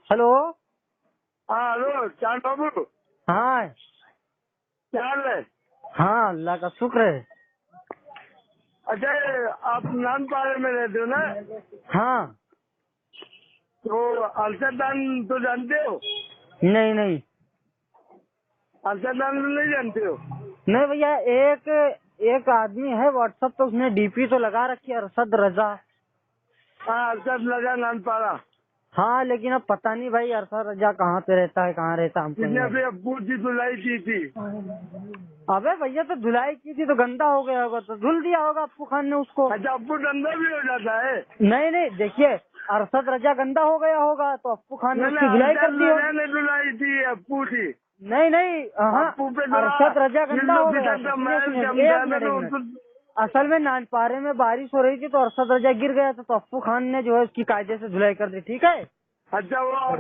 Hello. हाँ hello चांद बाबू, हाँ क्या हाल है? हाँ, अल्लाह का शुक्र है। अच्छा आप नानपाड़े में रहते हो ना? हाँ। तो अरशदान तो जानते हो? नहीं नहीं अरशदान तो नहीं जानते हो? नहीं भैया, एक एक आदमी है व्हाट्सएप पे, उसने डीपी तो लगा रखी है, अरशद रजा। हाँ अरशद लगा नानपाड़ा। हाँ, लेकिन अब पता नहीं भाई अरशद रजा कहाँ पे रहता है, कहाँ रहता है, हमको नहीं जिसने मालूम। अभी अब्बू की धुलाई की थी। अबे भैया, तो धुलाई की थी तो गंदा हो गया होगा, तो धुल दिया होगा अप्पू खान ने उसको। अच्छा अब्बू गंदा भी हो जाता है? नहीं नहीं, देखिए, अरशद रजा गंदा हो गया होगा तो अप्पू खान ने मैंने उसकी धुलाई कर अरशद दी रजा होगी। ने धुलाई थी अब्बू की। नहीं नहीं, हाँ, अब्बू पे थोड़ा अरशद रजा गंदा फिल्म हो गया फिसर था। का सुनिए मैल सुनिए, जम एक गया था मिनट एक तो मिनट। उसको। असल में नानपारे में बारिश हो रही थी तो अरशद रजा गिर गया था, तो अप्पू खान ने जो है उसकी कायदे से धुलाई कर दी। ठीक है। अच्छा वो